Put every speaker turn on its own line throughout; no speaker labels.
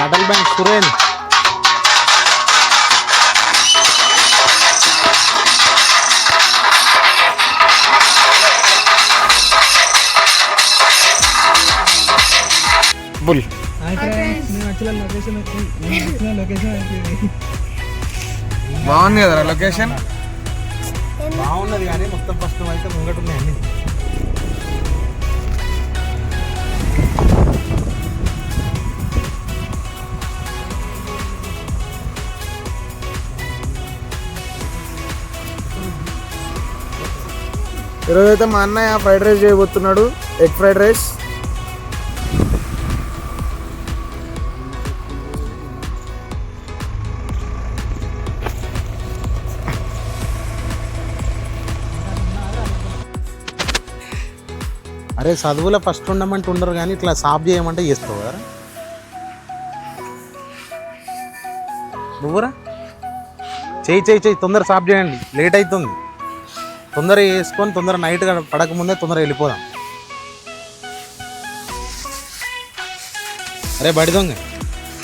Atal bank Suren bull
బాగుంది కదా location.
బాగున్నది కానీ మొత్తం ఫస్ట్ అయితే ముంగట ఉన్నాయి అన్ని.
ఈరోజైతే మా అన్నయ్య ఫ్రైడ్ రైస్ చేయబోతున్నాడు, ఎగ్ ఫ్రైడ్ రైస్.
అరే చదువులో ఫస్ట్ ఉండమంటే ఉండరు కానీ ఇట్లా సాఫ్ చేయమంటే చేస్తావు కదా నువ్వురా. చెయ్యి తొందర సాఫ్ చేయండి, లేట్ అవుతుంది. తొందర వేసుకొని తొందర నైట్గా పడకముందే తొందరగా వెళ్ళిపోదాం. అరే బడి దొంగ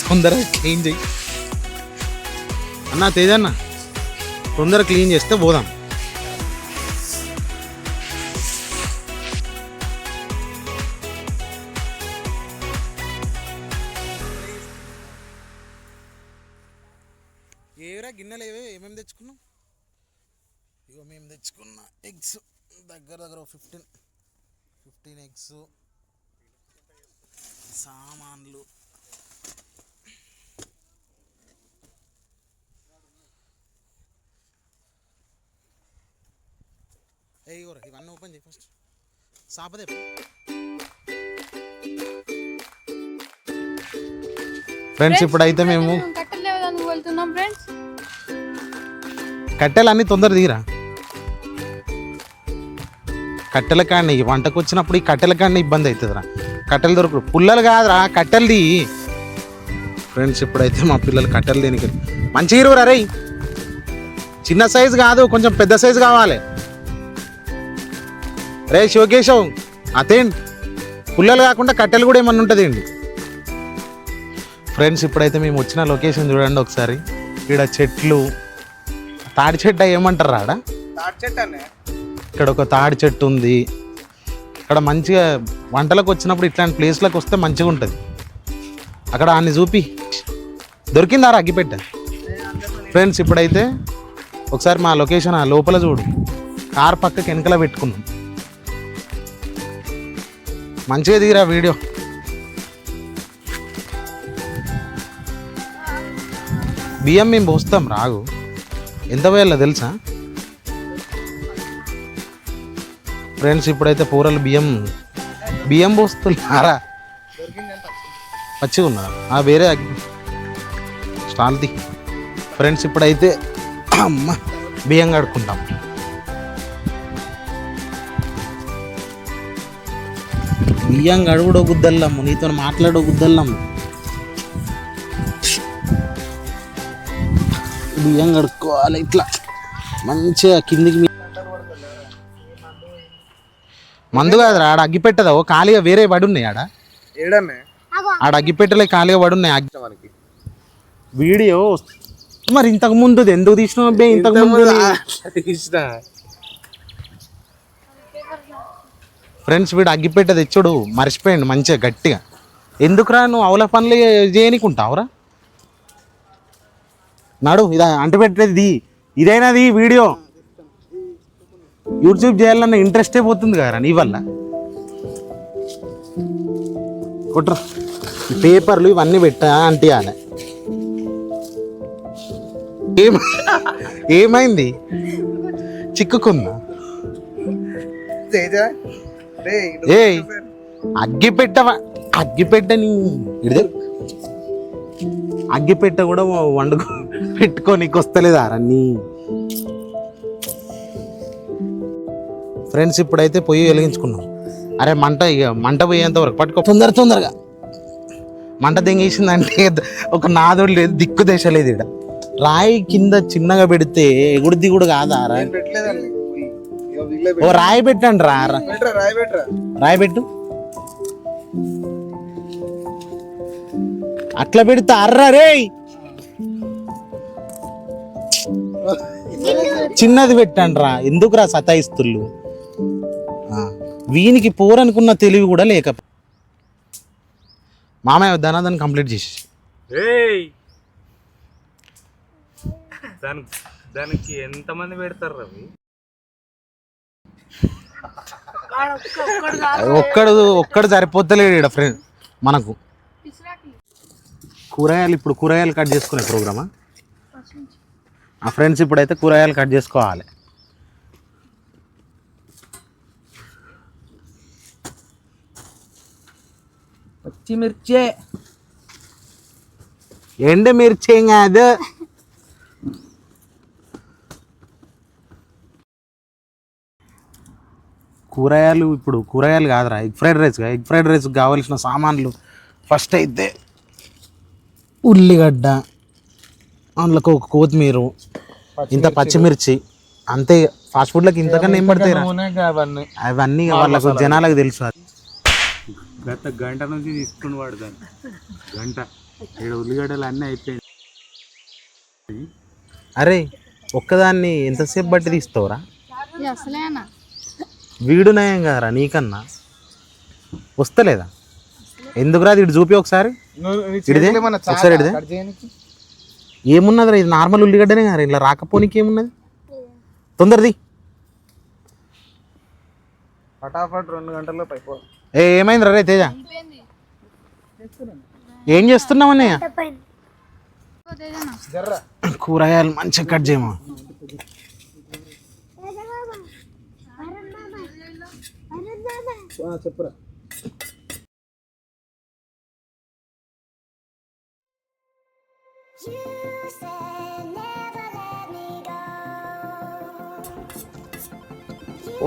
తొందరగా క్లీన్ చెయ్యి అన్న, తేజన్న తొందర క్లీన్ చేస్తే పోదాం. ఏరా గిన్నెలు ఏమేమి తెచ్చుకున్నాం? ఇగో మేము తెచ్చుకున్న ఎగ్స్ దగ్గర 15 ఎగ్స్, సామాన్లు, ఇగోరా ఇవన్నీ ఓపెన్ చేయి ఫస్ట్. సాపదే ఫ్రెండ్స్ ఇప్పుడైతే మేము కట్టెలు అన్నీ తొందర తీరా. కట్టెల కాడిని వంటకు వచ్చినప్పుడు ఈ కట్టెల కాడిని ఇబ్బంది అవుతుందిరా. కట్టెలు దొరకదు, పుల్లలు కాదురా కట్టెలు తీ. ఫ్రెండ్స్ ఇప్పుడైతే మా పిల్లలు కట్టెలు దీనికి మంచి ఇరువురా రే. చిన్న సైజు కాదు, కొంచెం పెద్ద సైజు కావాలి రే. శివకేశవ్ అతేండి, పుల్లలు కాకుండా కట్టెలు కూడా ఏమన్నా ఉంటుంది అండి. ఫ్రెండ్స్ ఇప్పుడైతే మేము వచ్చిన లొకేషన్ చూడండి ఒకసారి. ఇక్కడ చెట్లు, తాడి చెట్టు ఏమంటారు ఆడ? ఇక్కడ ఒక తాడి చెట్టు ఉంది. ఇక్కడ మంచిగా వంటలకు వచ్చినప్పుడు ఇట్లాంటి ప్లేస్లకు వస్తే మంచిగా ఉంటుంది. అక్కడ అన్ని చూపి దొరికిందారా అగ్గిపెట్ట? ఫ్రెండ్స్ ఇప్పుడైతే ఒకసారి మా లొకేషన్ ఆ లోపల చూడు, కార్ పక్కకి వెనకలా పెట్టుకున్నాం. మంచిగా దిగిరా వీడియో. బియ్యం మేము పోస్తాం రాగు, ఎంత పోయాలో తెలుసా ఫ్రెండ్స్? ఇప్పుడైతే పూరలు బియ్యం పోస్తున్నారా? పచ్చిగా ఉన్నా వేరే స్టాల్ది. ఫ్రెండ్స్ ఇప్పుడైతే అమ్మ బియ్యం కడుక్కుంటాం. బియ్యం కడుగుడో గుద్దల్లమ్ము, నీతో మాట్లాడో గుద్దల్లమ్ము. బియ్యం కడుక్కోవాలి ఇట్లా మంచిగా కిందికి. మందు కాదురా, ఆడ అగ్గిపెట్టదా ఖాళీగా వేరే పడి ఉన్నాయి. ఆడ అగ్గిపెట్టలే ఖాళీగా పడి ఉన్నాయి. వీడియో మరి ఇంతకు ముందు ఎందుకు తీసినావు అబ్బాయి? ఇంతకు ముందు ఫ్రెండ్స్ వీడు అగ్గిపెట్ట తెచ్చుడు మర్చిపోయిండు మంచిగా గట్టిగా. ఎందుకురా నువ్వు అవల పనులు చేయనికుంటావురా? నాడు ఇదా అంటు పెట్టేది ఇదైనది వీడియో యూట్యూబ్ చేయాలన్న ఇంట్రెస్టే పోతుంది కదరా నీ వల్ల. కుట్ర పేపర్లు ఇవన్నీ పెట్టా అంటియాలి. ఏమైంది? చిక్కుకుందా? ఏ అగ్గిపెట్టని అగ్గిపెట్ట కూడా వండుకో పెట్టుకోనికి వస్తలేదా నీ? ఫ్రెండ్స్ ఇప్పుడైతే పొయ్యి వెలిగించుకున్నాం. అరే మంట పోయేంత వరకు పట్టుకో తొందరగా. మంట దెంగేసిందంటే ఒక నాదుడు లేదు, దిక్కు దశ లేదు. ఇక్కడ రాయి కింద చిన్నగా పెడితే ఎగుడు దిగుడు కాదా? ఓ రాయి పెట్టండి రాయి పెట్టు. అట్లా పెడితే అర్రా రే, చిన్నది పెట్టండ్రా, ఎందుకురా సతాయిస్తుళ్ళు. వీనికి పోరనుకున్న తెలివి కూడా లేక. మామయ్య ధనాదన్ కంప్లీట్ చేసి
దానికి ఎంతమంది పెడతారు రవి?
ఒక్కడు సరిపోతలేడు ఇక్కడ ఫ్రెండ్ మనకు. కూరగాయలు ఇప్పుడు కూరగాయలు కట్ చేసుకునే ప్రోగ్రామా? ఆ ఫ్రెండ్స్ ఇప్పుడైతే కూరగాయలు కట్ చేసుకోవాలి.
పచ్చిమిర్చే
ఎండు మిర్చి కాదు, కూరగాయలు. ఇప్పుడు కూరగాయలు కాదురా, ఎగ్ ఫ్రైడ్ రైస్ కావాల్సిన సామాన్లు ఫస్ట్ అయితే ఉల్లిగడ్డ, అందులో ఒక కొత్తిమీర, ఇంత పచ్చిమిర్చి, అంతే. ఫాస్ట్ ఫుడ్లకి ఇంతకన్నా ఏం పడతాయి? అవన్నీ వాళ్ళకు జనాలకు తెలుసు.
గత గంట నుంచి తీసుకుని వాడు దాన్ని గంట. 7 ఉల్లిగడ్డలు అన్నీ అయిపోయింది.
అరే ఒక్కదాన్ని ఎంతసేపు బట్టి తీస్తావురా? వీడు నయం కదరా నీకన్నా, వస్తలేదా? ఎందుకురా ఇటు చూపి ఒకసారి. ఒకసారి ఇడిదే ఏమున్నదిరా, ఇది నార్మల్ ఉల్లిగడ్డనే కదా, ఇలా రాకపోనికి ఏమున్నది? తొందరది.
ఫటాఫట్ 2 గంటల్లో పైపో.
ఏమైంది రే తేజ, ఏం చేస్తున్నావు అన్నయ్య? కూరగాయలు మంచిగా కట్ చేయమా.
చెప్పురా.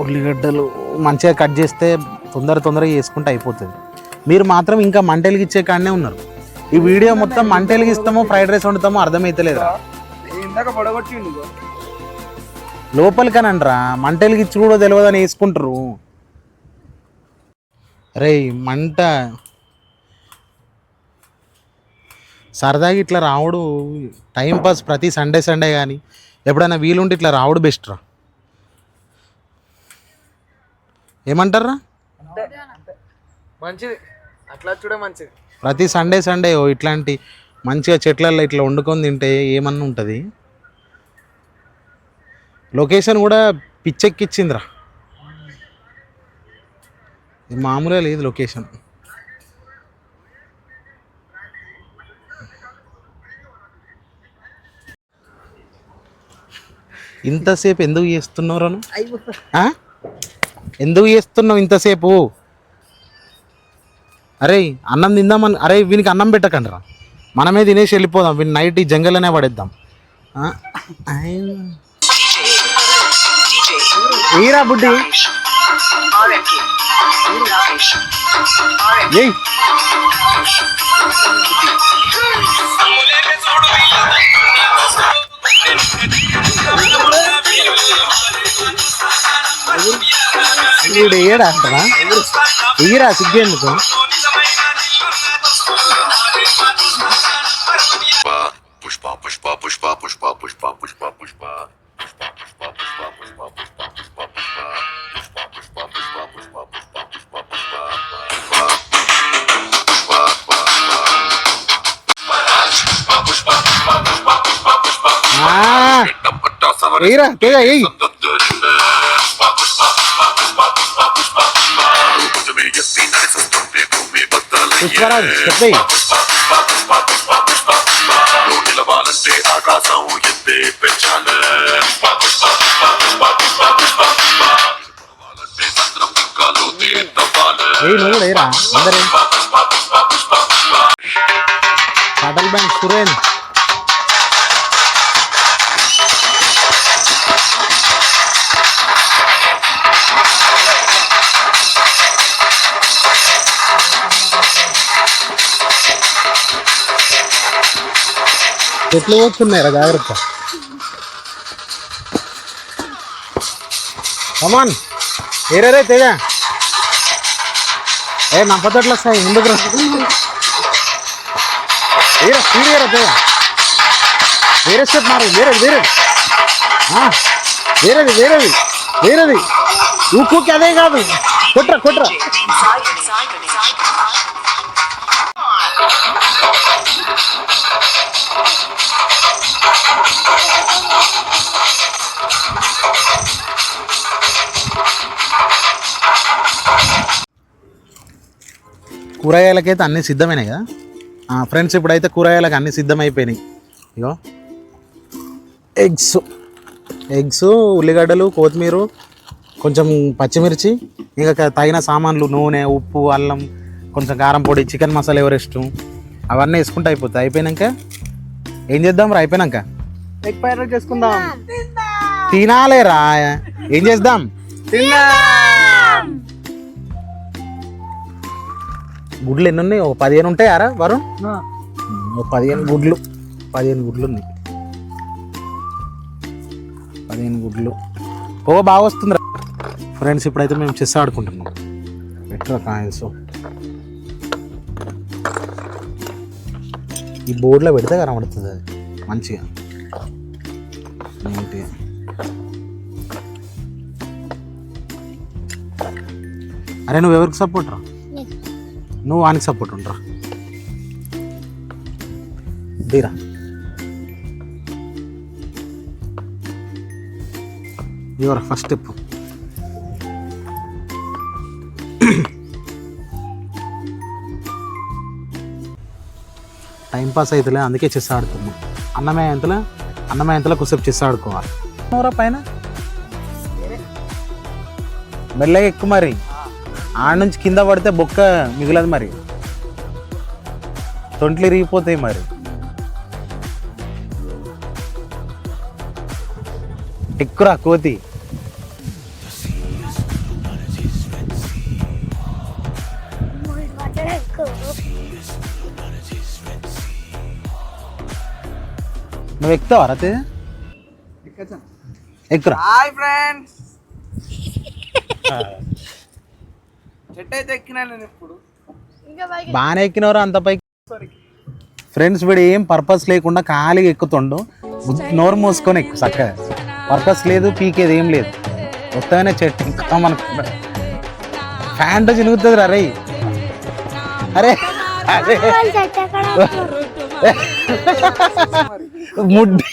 ఉల్లిగడ్డలు మంచిగా కట్ చేస్తే తొందరగా చేసుకుంటే అయిపోతుంది. మీరు మాత్రం ఇంకా మంటెలిగిచ్చే కాడనే ఉన్నారు. ఈ వీడియో మొత్తం మంటెలిగిస్తామో ఫ్రైడ్ రైస్ వండుతామో అర్థమైతలేదు. లోపలికనండ్రా, మంటెలిగిచ్చి కూడా తెలియదని వేసుకుంటారు. రే మంట సరదాగా ఇట్లా రావుడు టైంపాస్. ప్రతి సండే కానీ ఎప్పుడైనా వీలుంటే ఇట్లా రావుడు బెస్ట్ రా. ఏమంటారా?
మంచిది, అట్లా చూడే మంచిది.
ప్రతి సండే ఇట్లాంటి మంచిగా చెట్లలో ఇట్లా వండుకొని తింటే ఏమన్నా ఉంటుంది. లొకేషన్ కూడా పిచ్చెక్కిచ్చిందిరా, మామూలుగా లేదు లొకేషన్. ఇంతసేపు ఎందుకు చేస్తున్నావు? ఎందుకు చేస్తున్నావు ఇంతసేపు? అరే అన్నం తిందామని. అరే వీనికి అన్నం పెట్టకండి రా, మనమే తినేసి వెళ్ళిపోదాం. వీని నైట్ ఈ జంగల్లోనే పడేద్దాం. ఏరా బుడ్డి, ఏయ్ వీడు ఏడా అంటారా? ఎగిరా సిగ్గేందుకు? పుష్ప పుష్ప పుష్ప పుష్ప పుష్ప పుష్ప పుష్ప ఏరా తేజ ఏయ్. పుష్పరాజు చెప్పేయి. నువ్వు కూడా ఏరా అందరే. Shuttle bank Suren. చెట్లు పోతున్నారా, జాగ్రత్త. కమాన్ ఏరే తేజ. నా పొద్దుట్లు వస్తాయి ముందుకు రా. వేరే స్పీడ్ వేరే స్టెప్ మారు వేరేది ఊకి అదే కాదు కొట్రా కూరగాయలకైతే అన్నీ సిద్ధమైనాయి కదా ఫ్రెండ్స్. ఇప్పుడైతే కూరగాయలకు అన్నీ సిద్ధమైపోయినాయి. ఇగో ఎగ్స్ ఉల్లిగడ్డలు కొత్తిమీర కొంచెం పచ్చిమిర్చి ఇంకా తగిన సామాన్లు నూనె ఉప్పు అల్లం కొంచెం కారం పొడి చికెన్ మసాలా ఎవరెస్ట్ అవన్నీ వేసుకుంటే అయిపోతాయి. అయిపోయినాక ఏం చేద్దాం రా? అయిపోయినాక
ఎగ్ ఫ్రైడ్ రైస్ చేసుకుందాం.
తినాలేరా? ఏం చేద్దాం? గుడ్లు ఎన్ని ఉన్నాయి? 15 ఉంటాయారా వరుణ్? 15 గుడ్లు ఉన్నాయి. 15 గుడ్లు పొగ బాగా వస్తుంది ఫ్రెండ్స్. ఇప్పుడైతే మేము చెస్ ఆడుకుంటున్నాం. ఎట్లా కాయిన్స్ ఈ బోర్డులో పెడితే కనబడుతుంది అది మంచిగా నీట్గా. అరే నువ్వు ఎవరికి సపోర్ట్ రా? నువ్వు వానికి సపోర్ట్ ఉండరా? దీరా యువర్ ఫస్ట్ స్టెప్. టైంపాస్ అవుతులే అందుకే చెస్ ఆడుతున్నాం. అన్నమయ్యేంతలో కొద్దిసేపు చెస్ ఆడుకోవాలి. నూరా పైన మెల్లగా ఎక్కువ మరి. ఆడ నుంచి కింద పడితే బొక్క మిగలదు మరి, తొంట్లు ఇరిగిపోతాయి మరి. ఎక్కురా కోతి. నువ్వు ఎక్కుతావా రతే? ఎక్కురా.
హాయ్ ఫ్రెండ్స్, చెట్టు అయితే ఎక్కినా నేను ఇప్పుడు.
బాగానే ఎక్కినవరా అంత పైకి. ఫ్రెండ్స్ వీడు ఏం పర్పస్ లేకుండా ఖాళీగా ఎక్కుతుండు. నోరు మూసుకొని ఎక్కువ చక్కగా. పర్పస్ లేదు, పీకేది ఏం లేదు. మొత్తమైన చెట్టు ఎక్కుతామనుకుంటా. ఫ్యాంట్ చినుగుతుంది రా. అరే ముడ్డి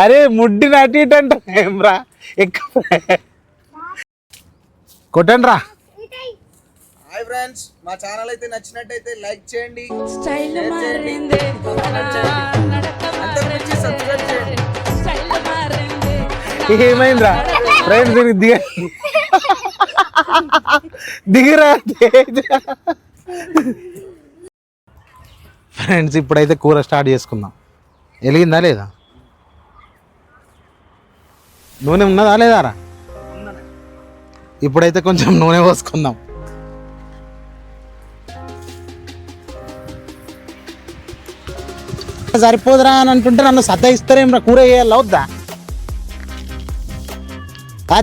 అరే ముడ్డి అటు ఇటు అంట ఏం రా ఎక్కువ కొట్టండి రా.
హాయ్ ఫ్రెండ్స్, మా ఛానల్ అయితే నచ్చినట్టయితే లైక్ చేయండి, సబ్స్క్రైబ్ చేయండి.
ఏమైందిరా ఫ్రెండ్స్? దిగిరా ఫ్రెండ్స్. ఇప్పుడైతే కూర స్టార్ట్ చేసుకుందాం. వెలిగిందా లేదా? నూనె ఉన్నదా లేదా రా? ఇప్పుడైతే కొంచెం నూనె పోసుకుందాం. సరిపోదురా అని అంటుంటే నన్ను సతాయిస్తారేం రా? కూర వేయాలి అవుద్దా?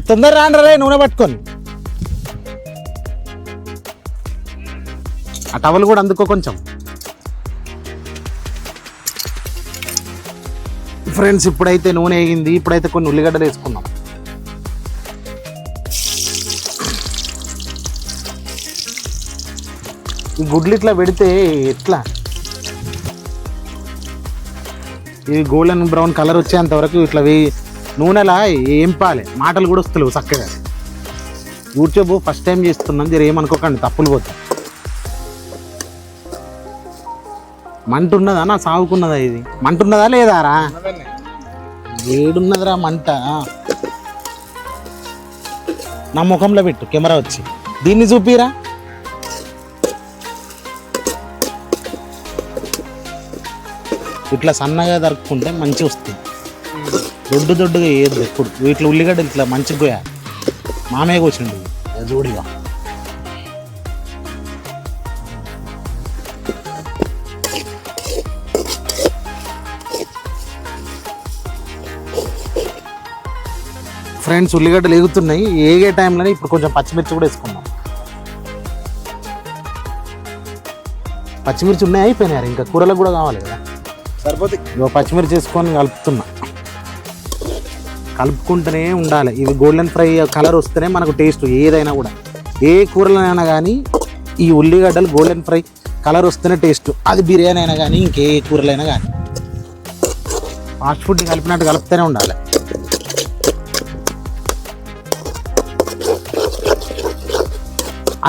తొందర రాండ్రే నూనె పట్టుకొని. ఆ టవల్ కూడా అందుకో కొంచెం. ఫ్రెండ్స్ ఇప్పుడైతే నూనె వేగింది. ఇప్పుడైతే కొన్ని ఉల్లిగడ్డలు వేసుకుందాం. ఈ గుడ్లు ఇట్లా పెడితే ఎట్లా? ఈ గోల్డెన్ బ్రౌన్ కలర్ వచ్చేంత వరకు ఇట్లా నూనెలా ఏంపాలి. మాటలు కూడా వస్తలేవు చక్కగా. యూట్యూబ్ ఫస్ట్ టైం చేస్తున్నాం, జర ఏమనుకోకండి, తప్పులు పోతాయి. మంట ఉన్నదా? నా సాగుకున్నదా? ఇది మంట ఉన్నదా లేదా రా? వేడున్నదిరా మంట. నా ముఖంలో పెట్టు కెమెరా వచ్చి. దీన్ని చూపిరా. ఇట్లా సన్నగా దరుక్కుంటే మంచిగా వస్తుంది. దొడ్డుగా వేయద్దు ఎప్పుడు. వీటిలో ఉల్లిగడ్డలు ఇట్లా మంచిగా పోయాలి. మామయ్య కూర్చుండి జోడిగా. ఫ్రెండ్స్ ఉల్లిగడ్డలు ఎగుతున్నాయి. ఏగే టైంలోనే ఇప్పుడు కొంచెం పచ్చిమిర్చి కూడా వేసుకుందాం. పచ్చిమిర్చి ఉన్నాయి, అయిపోయినాయి. ఇంకా కూరలకు కూడా కావాలి కదా.
సరిపోతుంది.
ఇగో పచ్చిమిర్చి వేసుకొని కలుపుతున్నా. కలుపుకుంటూనే ఉండాలి. ఇవి గోల్డెన్ ఫ్రై కలర్ వస్తేనే మనకు టేస్ట్. ఏదైనా కూడా ఏ కూరలైనా కానీ ఈ ఉల్లిగడ్డలు గోల్డెన్ ఫ్రై కలర్ వస్తేనే టేస్ట్. అది బిర్యానీ అయినా కానీ ఇంకే కూరలైనా కానీ ఫాస్ట్ ఫుడ్ కలిపినట్టు కలుపుతూనే ఉండాలి.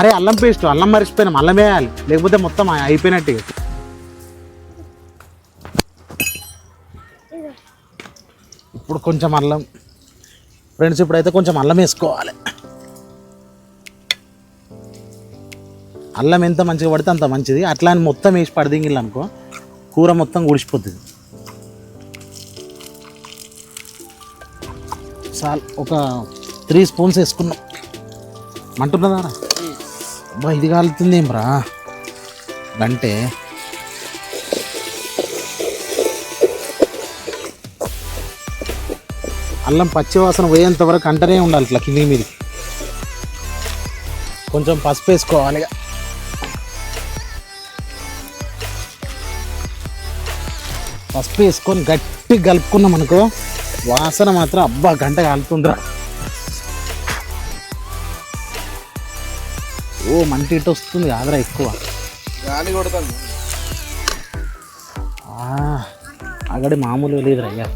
అరే అల్లం పేస్ట్, అల్లం మరిచిపోయినాం, అల్లం వేయాలి, లేకపోతే మొత్తం అయిపోయినట్టు. ఇప్పుడు కొంచెం అల్లం ఫ్రెండ్స్, ఇప్పుడైతే కొంచెం అల్లం వేసుకోవాలి. అల్లం ఎంత మంచిగా పడితే అంత మంచిది. అట్లా అని మొత్తం వేసి పడిదింగిల్లు అనుకో కూర మొత్తం గుడిసిపోతుంది. చాలు, ఒక 3 స్పూన్స్ వేసుకున్నాం. మంటున్నదా అబ్బా, ఇది కాలుతుంది ఏం రా అంటే. అల్లం పచ్చివాసన పోయేంత వరకు అంటనే ఉండాలి ఇట్లా కింది మీదకి. కొంచెం పసుపు వేసుకోవాలి. పసుపు వేసుకొని గట్టిగా కలుపుకున్నాం అనుకో వాసన మాత్రం అబ్బా గంట కాలుతుందిరా. ఓ మంట ఇటు వస్తుంది కాదురా ఎక్కువ.
గాలి కొడుతుంది.
అగడి మామూలుగా లేదురా అయ్యా.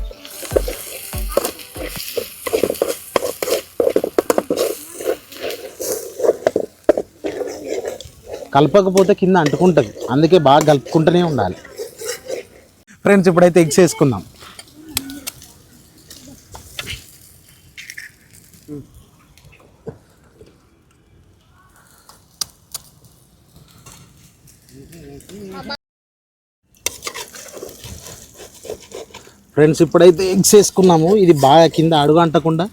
కలపకపోతే కింద అంటుకుంటుంది, అందుకే బాగా కలుపుకుంటూనే ఉండాలి. ఫ్రెండ్స్ ఇప్పుడైతే ఎగ్స్ వేసుకుందాం. ఫ్రెండ్స్ ఇప్పుడైతే ఎగ్స్ వేసుకున్నాము. ఇది బాగా కింద అడుగు అంటకుండా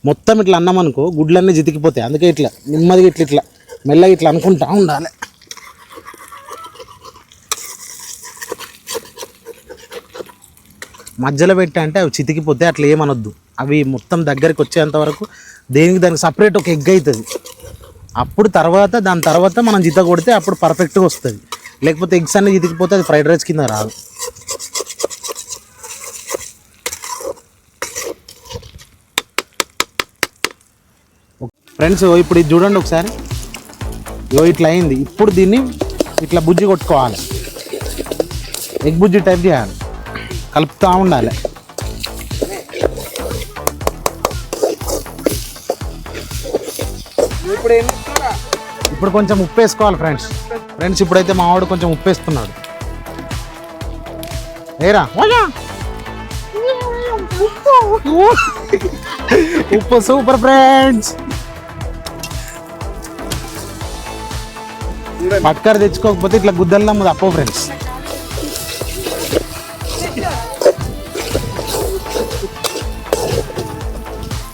మొత్తం ఇట్లా అన్నాం అనుకో గుడ్లన్నీ జితికిపోతాయి. అందుకే ఇట్లా నెమ్మదిగా ఇట్లా ఇట్లా మెల్లగా ఇట్లా అనుకుంటా ఉండాలి. మధ్యలో పెట్టా అంటే అవి చితికిపోతే అట్లా ఏమనొద్దు. అవి మొత్తం దగ్గరికి వచ్చేంత వరకు దానికి సపరేట్ ఒక ఎగ్ అవుతుంది. అప్పుడు దాని తర్వాత మనం జిత కొడితే అప్పుడు పర్ఫెక్ట్గా వస్తుంది. లేకపోతే ఎగ్స్ అన్నీ జితికిపోతే అది ఫ్రైడ్ రైస్ కింద రాదు. ఫ్రెండ్స్ ఇప్పుడు ఇది చూడండి ఒకసారి. ఇట్లా అయింది. ఇప్పుడు దీన్ని ఇట్లా బుజ్జి కొట్టుకోవాలి. ఎగ్ బుజ్జి టైప్ చేయాలి, కలుపుతూ ఉండాలి. ఇప్పుడు కొంచెం ఉప్పు వేసుకోవాలి ఫ్రెండ్స్ ఇప్పుడైతే మా వాడు కొంచెం ఉప్పు వేస్తున్నాడు. ఏరా ఉప్పు సూపర్ ఫ్రెండ్స్. పట్కర తెచ్చుకోకపోతే ఇట్లా గుద్దల్లా తప్ప ఫ్రెండ్స్.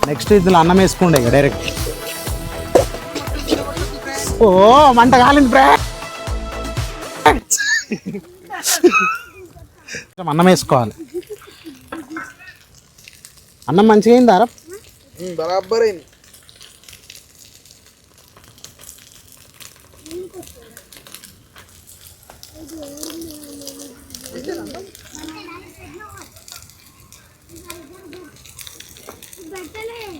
నెక్స్ట్ ఇందులో అన్నం వేసుకోండి ఇక డైరెక్ట్. ఓ మంట కాలింది ఫ్రెండ్స్. అన్నం వేసుకోవాలి. అన్నం మంచిగా అయింది ఆరా,
బరాబర్ అయింది.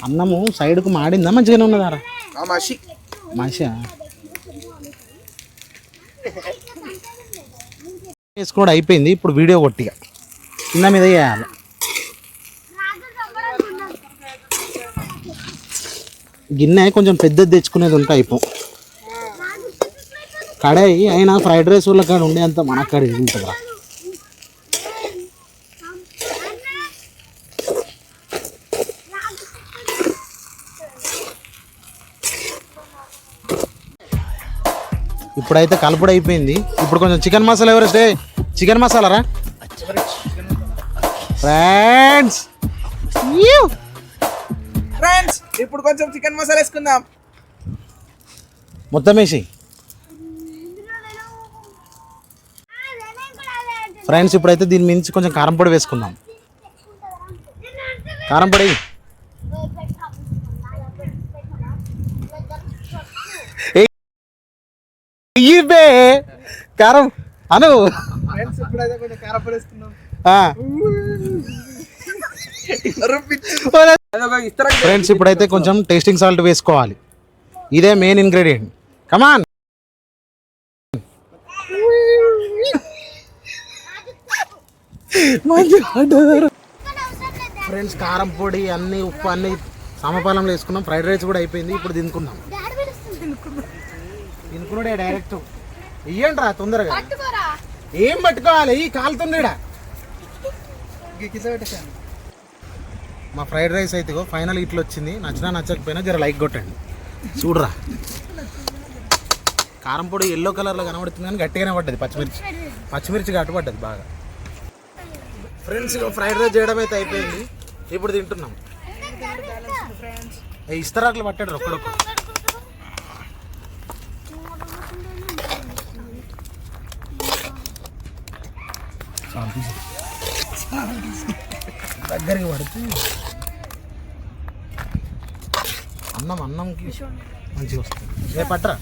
అన్నము సైడ్కు మాడిందా మంచిగానే ఉన్నదారా? మనిషి వేసుకోవడం అయిపోయింది. ఇప్పుడు వీడియో కొట్టిగా కింద మీద వేయాలి. గిన్నె కొంచెం పెద్దది తెచ్చుకునేది ఉంటే అయిపో. కడాయి అయినా ఫ్రైడ్ రైస్ వాళ్ళ కాడ ఉండే అంత మన కాడ ఉంటుందా? ఇప్పుడైతే కలుపుడు అయిపోయింది. ఇప్పుడు కొంచెం చికెన్ మసాలా ఎవరైతే చికెన్ మసాలా రా ఫ్రెండ్స్.
ఇప్పుడు కొంచెం చికెన్ మసాలా వేసుకుందాం.
మొత్తం వేసి ఫ్రెండ్స్ ఇప్పుడైతే దీని మించి కొంచెం కారం పొడి వేసుకుందాం. కారం పొడి కారం అను
ఫ్రెండ్స్ ఇప్పుడైతే కొంచెం కారపొడి వేసుకుందాం.
ఆ. ఫ్రెండ్స్ ఇప్పుడైతే కొంచెం టేస్టింగ్ సాల్ట్ వేసుకోవాలి. ఇదే మెయిన్ ఇంగ్రీడియంట్. కమాన్. ఫ్రెండ్స్ కారం పొడి అన్ని ఉప్పు అన్ని సమపాలంలో వేసుకున్నాం. ఫ్రైడ్ రైస్ కూడా అయిపోయింది. ఇప్పుడు తినుకున్నాం. తినుకున్నాడే డైరెక్ట్. ఇయ్యండి రా తొందరగా. ఏం పట్టుకోవాలి? ఈ కాలుతుండేడా. మా ఫ్రైడ్ రైస్ అయితే ఫైనల్ ఇట్లా వచ్చింది. నచ్చినా నచ్చకపోయినా జర లైక్ కొట్టండి. చూడరా కారం పొడి ఎల్లో కలర్లో కనబడుతుంది కానీ గట్టిగానే పడ్డది. పచ్చిమిర్చి గట్టి పడ్డది బాగా. ఫ్రెండ్స్ ఫ్రైడ్ రైస్ చేయడం అయితే అయిపోయింది. ఇప్పుడు తింటున్నాం. ఇస్తరాకులు పట్టాడు ఒక్కడొక్క. దగ్గరికి పడితే అన్నంకి మంచిగా వస్తుంది. రేపు పట్టరా.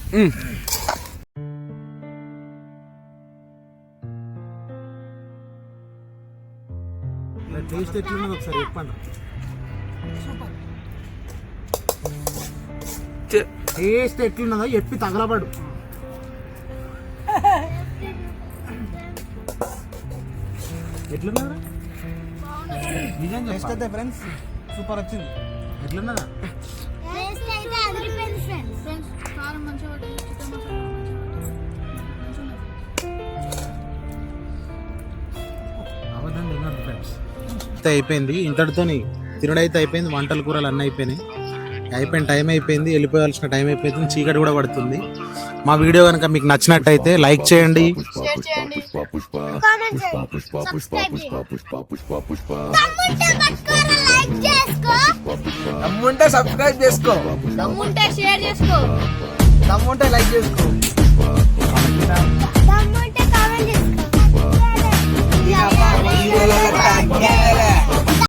టేస్ట్ ఎట్లున్నది ఒకసారి చెప్పండి. టేస్ట్ ఎట్లున్నదో చెప్పి తగలబడు. ఎట్లున్నదా నిజం చెప్పండి ఫ్రెండ్స్. సూపర్ వచ్చింది. ఎట్లున్నదా అవధం తిన్నది ఫ్రెండ్స్. అయితే అయిపోయింది. ఇంతటితోని తినడైతే అయిపోయింది. వంటలు కూరలు అన్నీ అయిపోయినాయి. టైం అయిపోయింది. వెళ్ళిపోవాల్సిన టైం అయిపోయింది. చీకటి కూడా పడుతుంది. మా వీడియో కనుక మీకు నచ్చినట్టయితే లైక్ చేయండి,
దమ్ముంటే సబ్స్క్రైబ్ చేసుకో,
దమ్ముంటే షేర్ చేసుకో,
దమ్ముంటే లైక్ చేసుకో.